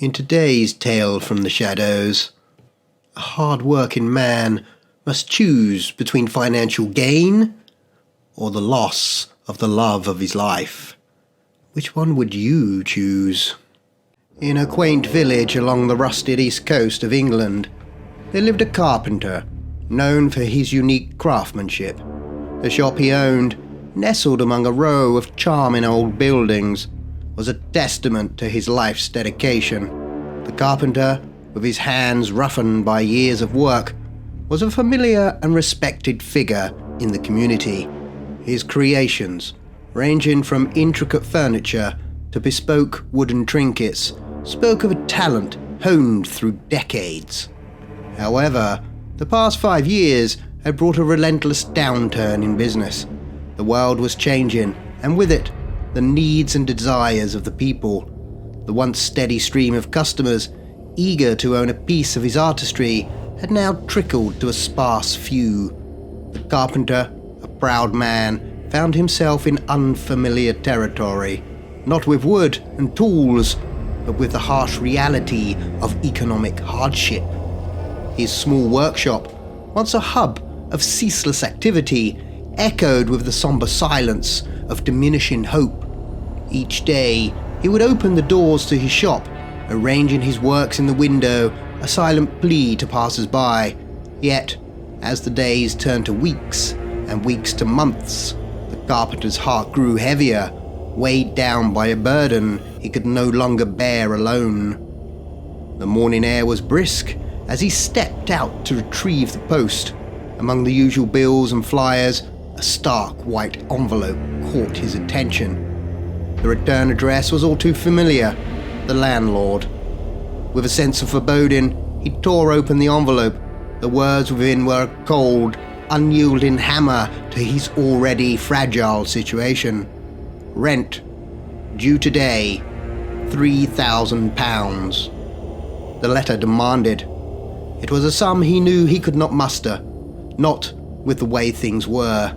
In today's tale from the shadows, a hard-working man must choose between financial gain or the loss of the love of his life. Which one would you choose? In a quaint village along the rusted east coast of England, there lived a carpenter known for his unique craftsmanship. The shop he owned, nestled among a row of charming old buildings, was a testament to his life's dedication. The carpenter, with his hands roughened by years of work, was a familiar and respected figure in the community. His creations, ranging from intricate furniture to bespoke wooden trinkets, spoke of a talent honed through decades. However, the past 5 years had brought a relentless downturn in business. The world was changing, and with it, the needs and desires of the people. The once steady stream of customers, eager to own a piece of his artistry, had now trickled to a sparse few. The carpenter, a proud man, found himself in unfamiliar territory, not with wood and tools, but with the harsh reality of economic hardship. His small workshop, once a hub of ceaseless activity, echoed with the somber silence of diminishing hope. Each day, he would open the doors to his shop, arranging his works in the window, a silent plea to passers-by. Yet, as the days turned to weeks, and weeks to months, the carpenter's heart grew heavier, weighed down by a burden he could no longer bear alone. The morning air was brisk as he stepped out to retrieve the post. Among the usual bills and flyers, a stark white envelope caught his attention. The return address was all too familiar: the landlord. With a sense of foreboding, he tore open the envelope. The words within were a cold, unyielding hammer to his already fragile situation. Rent, due today, £3,000. The letter demanded. It was a sum he knew he could not muster, not with the way things were.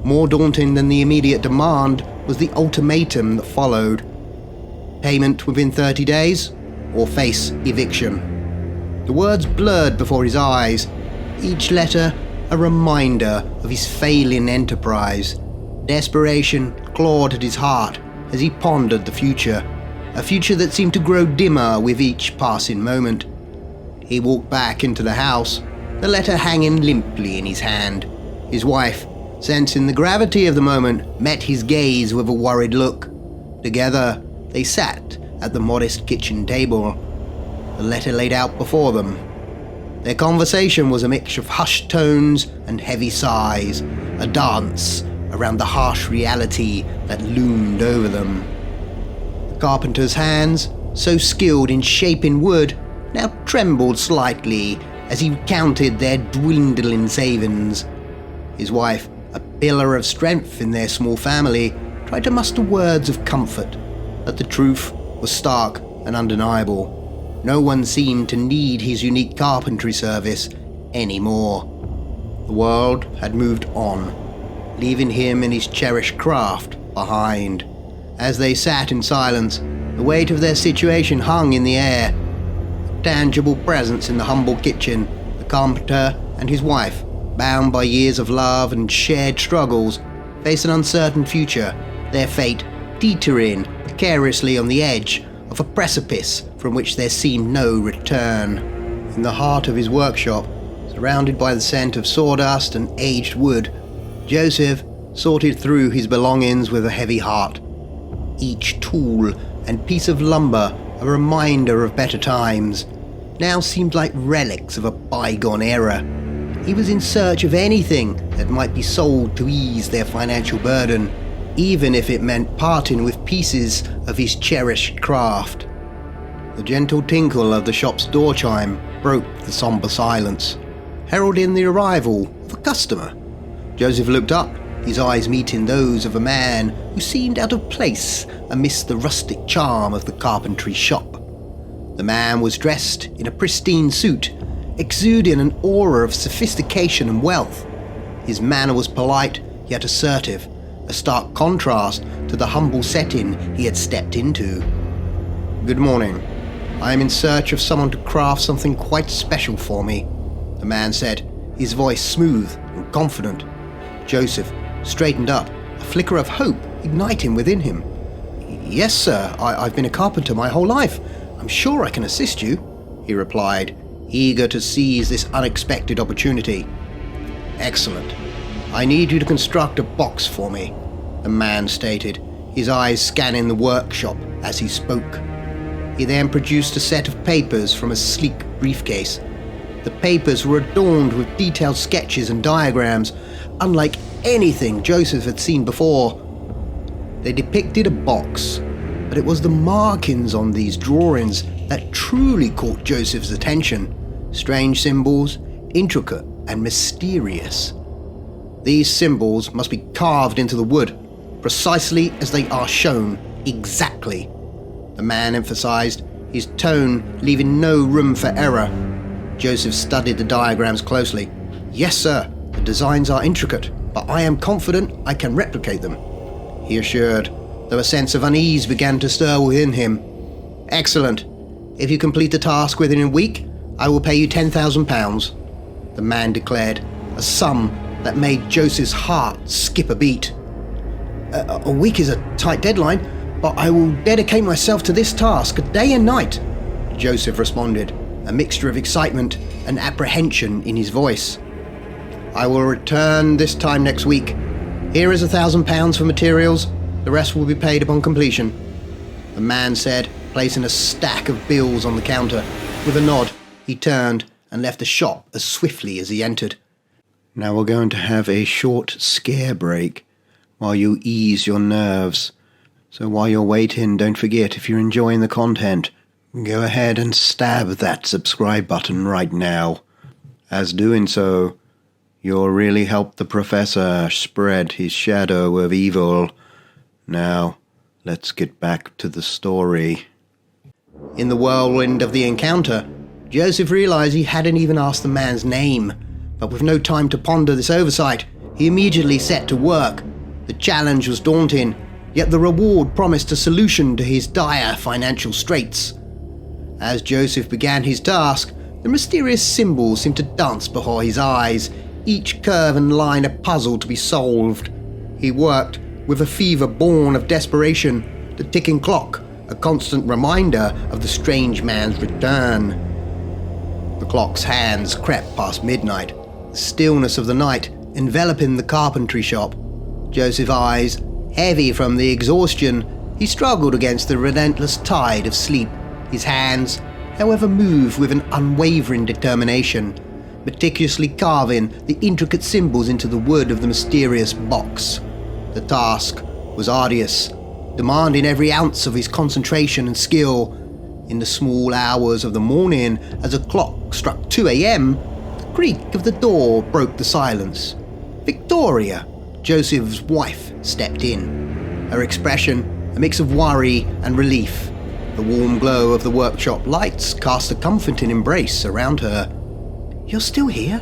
More daunting than the immediate demand was the ultimatum that followed. Payment within 30 days, or face eviction. The words blurred before his eyes, each letter a reminder of his failing enterprise. Desperation clawed at his heart as he pondered the future, a future that seemed to grow dimmer with each passing moment. He walked back into the house, the letter hanging limply in his hand. His wife, sensing the gravity of the moment, met his gaze with a worried look. Together, they sat at the modest kitchen table, the letter laid out before them. Their conversation was a mix of hushed tones and heavy sighs, a dance around the harsh reality that loomed over them. The carpenter's hands, so skilled in shaping wood, now trembled slightly as he recounted their dwindling savings. His wife, a pillar of strength in their small family, tried to muster words of comfort, but the truth was stark and undeniable. No one seemed to need his unique carpentry service anymore. The world had moved on, leaving him and his cherished craft behind. As they sat in silence, the weight of their situation hung in the air. A tangible presence in the humble kitchen, the carpenter and his wife, bound by years of love and shared struggles, faced an uncertain future, their fate teetering precariously on the edge of a precipice from which there seemed no return. In the heart of his workshop, surrounded by the scent of sawdust and aged wood, Joseph sorted through his belongings with a heavy heart. Each tool and piece of lumber, a reminder of better times, now seemed like relics of a bygone era. He was in search of anything that might be sold to ease their financial burden, even if it meant parting with pieces of his cherished craft. The gentle tinkle of the shop's door chime broke the somber silence, heralding the arrival of a customer. Joseph looked up, his eyes meeting those of a man who seemed out of place amidst the rustic charm of the carpentry shop. The man was dressed in a pristine suit, exuding an aura of sophistication and wealth. His manner was polite yet assertive, a stark contrast to the humble setting he had stepped into. "Good morning," I am in search of someone to craft something quite special for me," the man said, his voice smooth and confident. Joseph straightened up, a flicker of hope igniting within him. "Yes, sir, I've been a carpenter my whole life. I'm sure I can assist you," he replied, eager to seize this unexpected opportunity. "Excellent. I need you to construct a box for me," the man stated, his eyes scanning the workshop as he spoke. He then produced a set of papers from a sleek briefcase. The papers were adorned with detailed sketches and diagrams, unlike anything Joseph had seen before. They depicted a box, but it was the markings on these drawings that truly caught Joseph's attention. Strange symbols, intricate and mysterious. These symbols must be carved into the wood, precisely as they are shown, exactly. The man emphasized, his tone leaving no room for error. Joseph studied the diagrams closely. "Yes, sir, the designs are intricate, but I am confident I can replicate them," he assured, though a sense of unease began to stir within him. "Excellent. If you complete the task within a week, I will pay you £10,000, the man declared, a sum that made Joseph's heart skip a beat. A week is a tight deadline, but I will dedicate myself to this task day and night," Joseph responded, a mixture of excitement and apprehension in his voice. "I will return this time next week. Here is £1,000 for materials. The rest will be paid upon completion," the man said, placing a stack of bills on the counter. With a nod, he turned and left the shop as swiftly as he entered. "Now we're going to have a short scare break while you ease your nerves. So while you're waiting, don't forget, if you're enjoying the content, go ahead and stab that subscribe button right now. As doing so, you'll really help the professor spread his shadow of evil. Now, let's get back to the story." In the whirlwind of the encounter, Joseph realized he hadn't even asked the man's name, but with no time to ponder this oversight, he immediately set to work. The challenge was daunting, yet the reward promised a solution to his dire financial straits. As Joseph began his task, the mysterious symbols seemed to dance before his eyes, each curve and line a puzzle to be solved. He worked with a fever born of desperation, the ticking clock a constant reminder of the strange man's return. The clock's hands crept past midnight, the stillness of the night enveloping the carpentry shop. Joseph's eyes, heavy from the exhaustion, he struggled against the relentless tide of sleep. His hands, however, moved with an unwavering determination, meticulously carving the intricate symbols into the wood of the mysterious box. The task was arduous, demanding every ounce of his concentration and skill. In the small hours of the morning, as a clock struck 2 a.m., the creak of the door broke the silence. Victoria, Joseph's wife, stepped in. Her expression, a mix of worry and relief. The warm glow of the workshop lights cast a comforting embrace around her. "You're still here?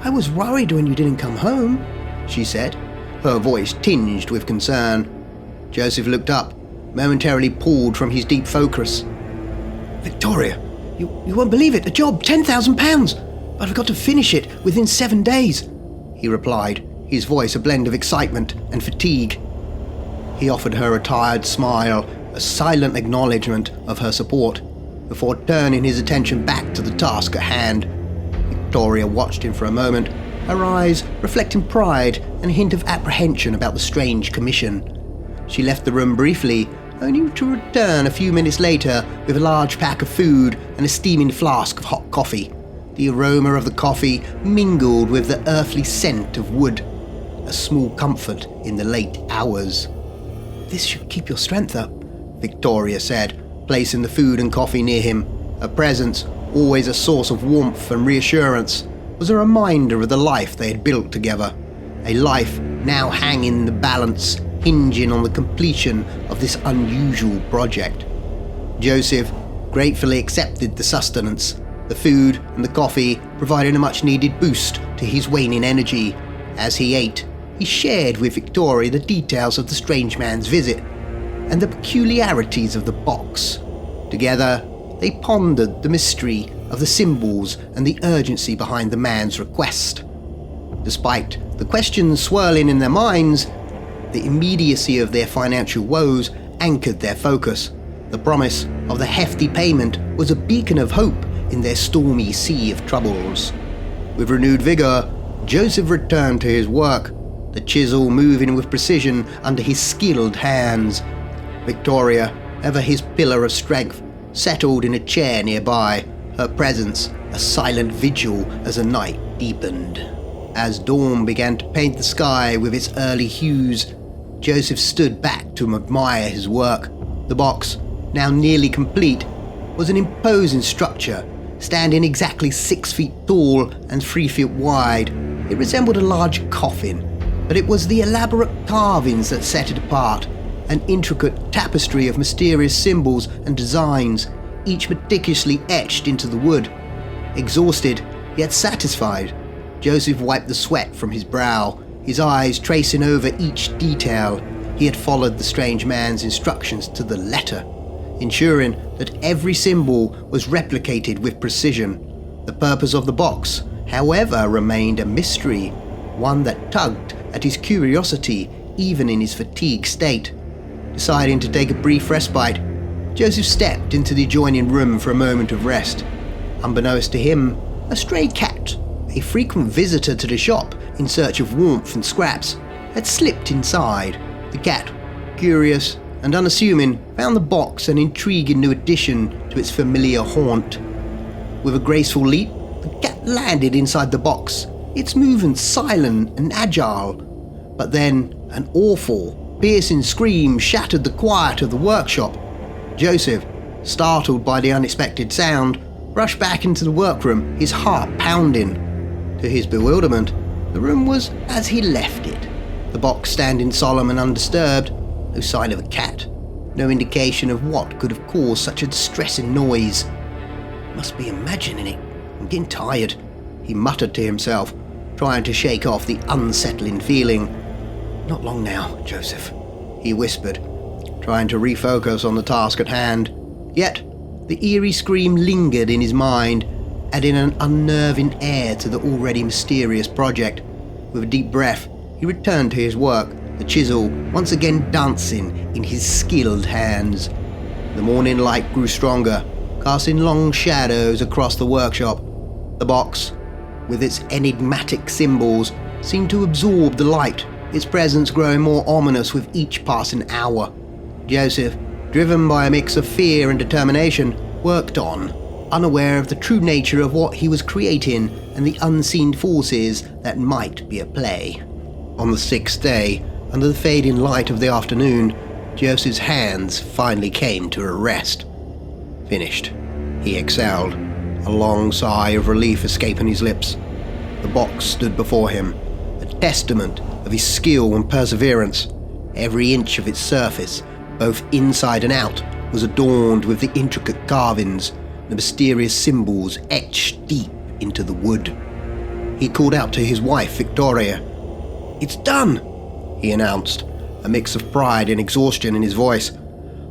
I was worried when you didn't come home," she said, her voice tinged with concern. Joseph looked up, momentarily pulled from his deep focus. "Victoria, you won't believe it, a job, £10,000, but I've got to finish it within 7 days," he replied, his voice a blend of excitement and fatigue. He offered her a tired smile, a silent acknowledgement of her support, before turning his attention back to the task at hand. Victoria watched him for a moment, her eyes reflecting pride and a hint of apprehension about the strange commission. She left the room briefly, only to return a few minutes later with a large pack of food and a steaming flask of hot coffee. The aroma of the coffee mingled with the earthly scent of wood, a small comfort in the late hours. "This should keep your strength up," Victoria said, placing the food and coffee near him. Her presence, always a source of warmth and reassurance, was a reminder of the life they had built together, a life now hanging in the balance, hinging on the completion of this unusual project. Joseph gratefully accepted the sustenance. The food and the coffee provided a much-needed boost to his waning energy. As he ate, he shared with Victoria the details of the strange man's visit and the peculiarities of the box. Together, they pondered the mystery of the symbols and the urgency behind the man's request. Despite the questions swirling in their minds, the immediacy of their financial woes anchored their focus. The promise of the hefty payment was a beacon of hope in their stormy sea of troubles. With renewed vigor, Joseph returned to his work, the chisel moving with precision under his skilled hands. Victoria, ever his pillar of strength, settled in a chair nearby, her presence a silent vigil as the night deepened. As dawn began to paint the sky with its early hues, Joseph stood back to admire his work. The box, now nearly complete, was an imposing structure, standing exactly 6 feet tall and 3 feet wide. It resembled a large coffin, but it was the elaborate carvings that set it apart, an intricate tapestry of mysterious symbols and designs, each meticulously etched into the wood. Exhausted, yet satisfied, Joseph wiped the sweat from his brow, his eyes tracing over each detail. He had followed the strange man's instructions to the letter, ensuring that every symbol was replicated with precision. The purpose of the box, however, remained a mystery, one that tugged at his curiosity even in his fatigued state. Deciding to take a brief respite, Joseph stepped into the adjoining room for a moment of rest. Unbeknownst to him, a stray cat, a frequent visitor to the shop in search of warmth and scraps, had slipped inside. The cat, curious and unassuming, found the box an intriguing new addition to its familiar haunt. With a graceful leap, the cat landed inside the box, its movements silent and agile. But then, an awful, piercing scream shattered the quiet of the workshop. Joseph, startled by the unexpected sound, rushed back into the workroom, his heart pounding. To his bewilderment, the room was as he left it, the box standing solemn and undisturbed. No sign of a cat, no indication of what could have caused such a distressing noise. Must be imagining it. I'm getting tired, he muttered to himself, trying to shake off the unsettling feeling. Not long now, Joseph, he whispered, trying to refocus on the task at hand. Yet, the eerie scream lingered in his mind, adding an unnerving air to the already mysterious project. With a deep breath, he returned to his work, the chisel once again dancing in his skilled hands. The morning light grew stronger, casting long shadows across the workshop. The box, with its enigmatic symbols, seemed to absorb the light, its presence growing more ominous with each passing hour. Joseph, driven by a mix of fear and determination, worked on, unaware of the true nature of what he was creating and the unseen forces that might be at play. On the 6th day, under the fading light of the afternoon, Joseph's hands finally came to a rest. Finished, he exhaled, a long sigh of relief escaping his lips. The box stood before him, a testament of his skill and perseverance. Every inch of its surface, both inside and out, was adorned with the intricate carvings, the mysterious symbols etched deep into the wood. He called out to his wife, Victoria. "It's done," he announced, a mix of pride and exhaustion in his voice.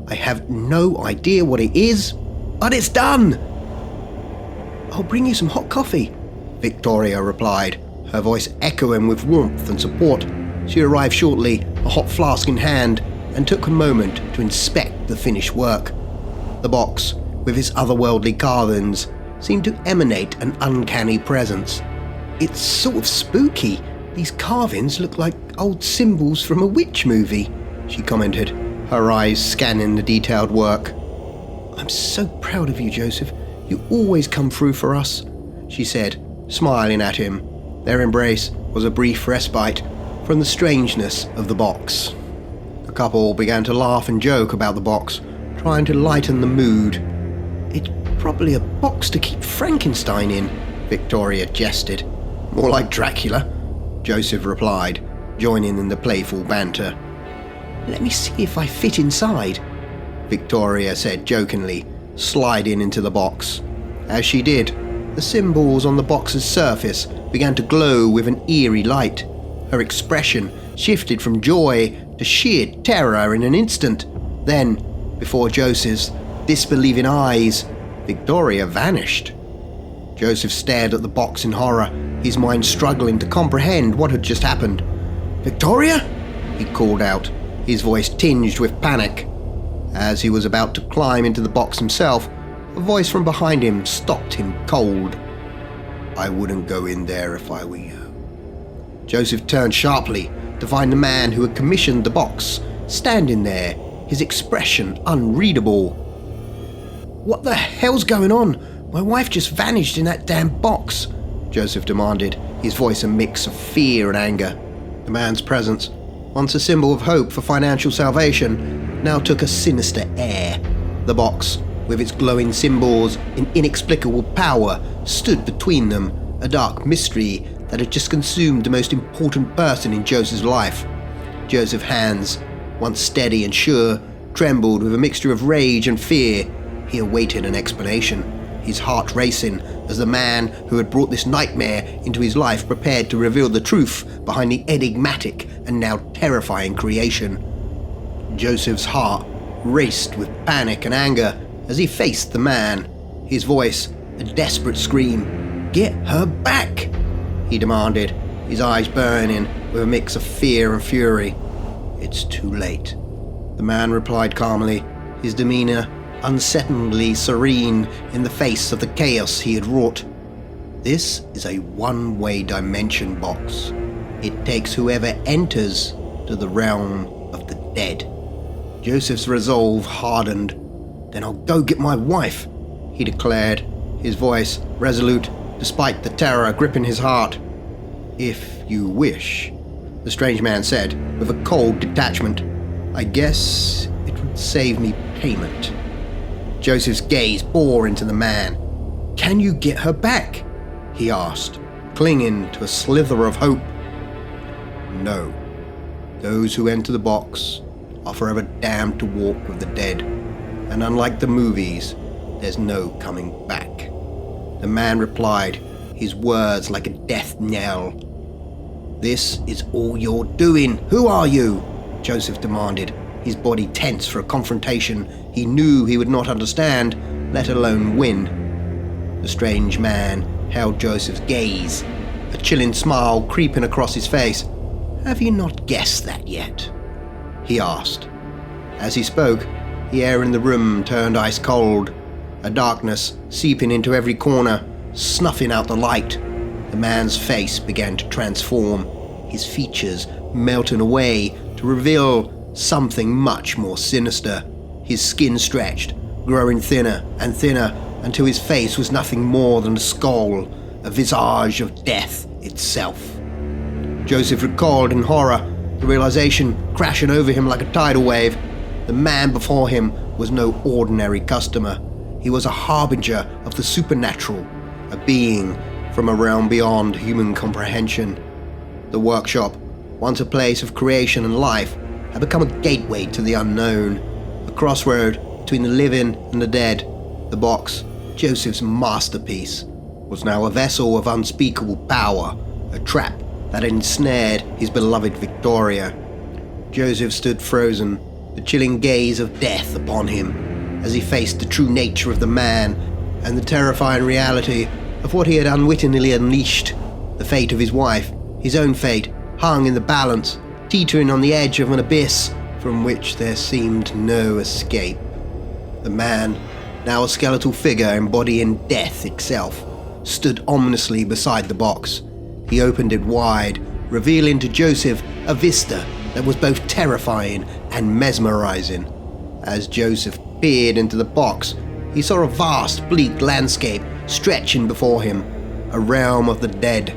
"I have no idea what it is, but it's done." "I'll bring you some hot coffee," Victoria replied, her voice echoing with warmth and support. She arrived shortly, a hot flask in hand, and took a moment to inspect the finished work. The box, with its otherworldly carvings, seemed to emanate an uncanny presence. "It's sort of spooky. These carvings look like old symbols from a witch movie," she commented, her eyes scanning the detailed work. "I'm so proud of you, Joseph. You always come through for us," she said, smiling at him. Their embrace was a brief respite from the strangeness of the box. The couple began to laugh and joke about the box, trying to lighten the mood. "It's probably a box to keep Frankenstein in," Victoria jested. "More like Dracula," Joseph replied, joining in the playful banter. "Let me see if I fit inside," Victoria said jokingly, sliding into the box. As she did, the symbols on the box's surface began to glow with an eerie light. Her expression shifted from joy to sheer terror in an instant. Then, before Joseph's disbelieving eyes, Victoria vanished. Joseph stared at the box in horror, his mind struggling to comprehend what had just happened. "Victoria?" he called out, his voice tinged with panic. As he was about to climb into the box himself, a voice from behind him stopped him cold. "I wouldn't go in there if I were you." Joseph turned sharply to find the man who had commissioned the box standing there, his expression unreadable. "What the hell's going on? My wife just vanished in that damn box," Joseph demanded, his voice a mix of fear and anger. The man's presence, once a symbol of hope for financial salvation, now took a sinister air. The box, with its glowing symbols and inexplicable power, stood between them, a dark mystery that had just consumed the most important person in Joseph's life. Joseph's hands, once steady and sure, trembled with a mixture of rage and fear. He awaited an explanation, his heart racing as the man who had brought this nightmare into his life prepared to reveal the truth behind the enigmatic and now terrifying creation. Joseph's heart raced with panic and anger as he faced the man, his voice a desperate scream. "Get her back!" he demanded, his eyes burning with a mix of fear and fury. "It's too late," the man replied calmly, his demeanor unsettlingly serene in the face of the chaos he had wrought. "This is a one-way dimension box. It takes whoever enters to the realm of the dead." Joseph's resolve hardened. "Then I'll go get my wife," he declared, his voice resolute despite the terror gripping his heart. "If you wish," the strange man said with a cold detachment. "I guess it would save me payment." Joseph's gaze bore into the man. "Can you get her back?" he asked, clinging to a slither of hope. "No. Those who enter the box are forever damned to walk with the dead, and unlike the movies, there's no coming back," the man replied, his words like a death knell. "This is all you're doing. Who are you?" Joseph demanded, his body tense for a confrontation he knew he would not understand, let alone win. The strange man held Joseph's gaze, a chilling smile creeping across his face. "Have you not guessed that yet?" he asked. As he spoke, the air in the room turned ice cold, a darkness seeping into every corner, snuffing out the light. The man's face began to transform, his features melting away to reveal something much more sinister. His skin stretched, growing thinner and thinner until his face was nothing more than a skull, a visage of death itself. Joseph recalled in horror, the realization crashing over him like a tidal wave. The man before him was no ordinary customer. He was a harbinger of the supernatural, a being from a realm beyond human comprehension. The workshop, once a place of creation and life, had become a gateway to the unknown, a crossroad between the living and the dead. The box, Joseph's masterpiece, was now a vessel of unspeakable power, a trap that had ensnared his beloved Victoria. Joseph stood frozen, the chilling gaze of death upon him, as he faced the true nature of the man and the terrifying reality of what he had unwittingly unleashed. The fate of his wife, his own fate, hung in the balance, teetering on the edge of an abyss from which there seemed no escape. The man, now a skeletal figure embodying death itself, stood ominously beside the box. He opened it wide, revealing to Joseph a vista that was both terrifying and mesmerizing. As Joseph peered into the box, he saw a vast, bleak landscape stretching before him, a realm of the dead.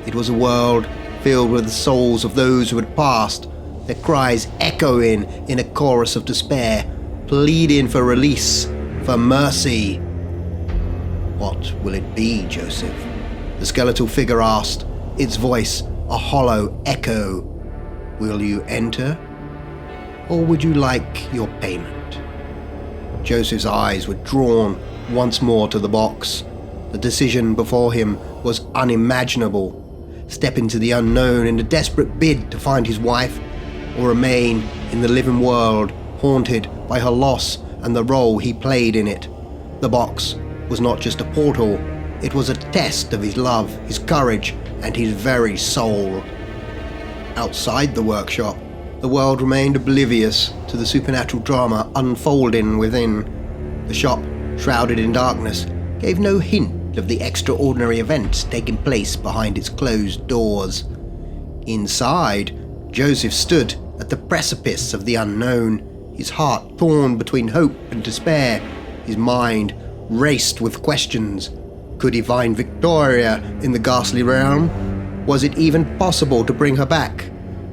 It was a world filled with the souls of those who had passed, their cries echoing in a chorus of despair, pleading for release, for mercy. "What will it be, Joseph?" the skeletal figure asked, its voice a hollow echo. "Will you enter, or would you like your payment?" Joseph's eyes were drawn once more to the box. The decision before him was unimaginable. Step into the unknown in a desperate bid to find his wife, or remain in the living world, haunted by her loss and the role he played in it. The box, was not just a portal, it was a test of his love, his courage, and his very soul. Outside the workshop, the world remained oblivious to the supernatural drama unfolding within. The shop, shrouded in darkness, gave no hint of the extraordinary events taking place behind its closed doors. Inside, Joseph stood at the precipice of the unknown, his heart torn between hope and despair. His mind raced with questions. Could he find Victoria in the ghastly realm? Was it even possible to bring her back?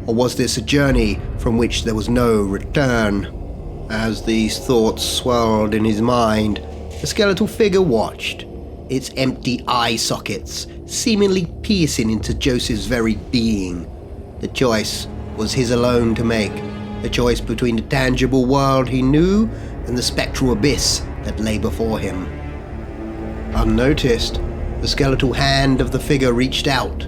Or was this a journey from which there was no return? As these thoughts swirled in his mind, the skeletal figure watched, its empty eye sockets seemingly piercing into Joseph's very being. The choice was his alone to make, the choice between the tangible world he knew and the spectral abyss that lay before him. Unnoticed, the skeletal hand of the figure reached out,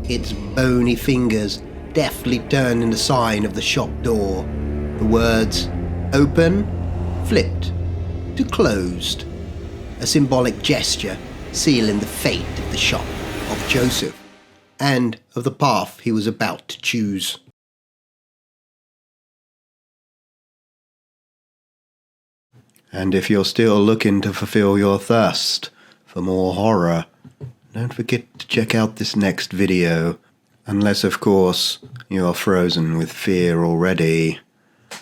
its bony fingers deftly turned in the sign of the shop door. The words "open" flipped to "closed," a symbolic gesture sealing the fate of the shop, of Joseph, and of the path he was about to choose. And if you're still looking to fulfill your thirst for more horror, don't forget to check out this next video, unless of course you are frozen with fear already.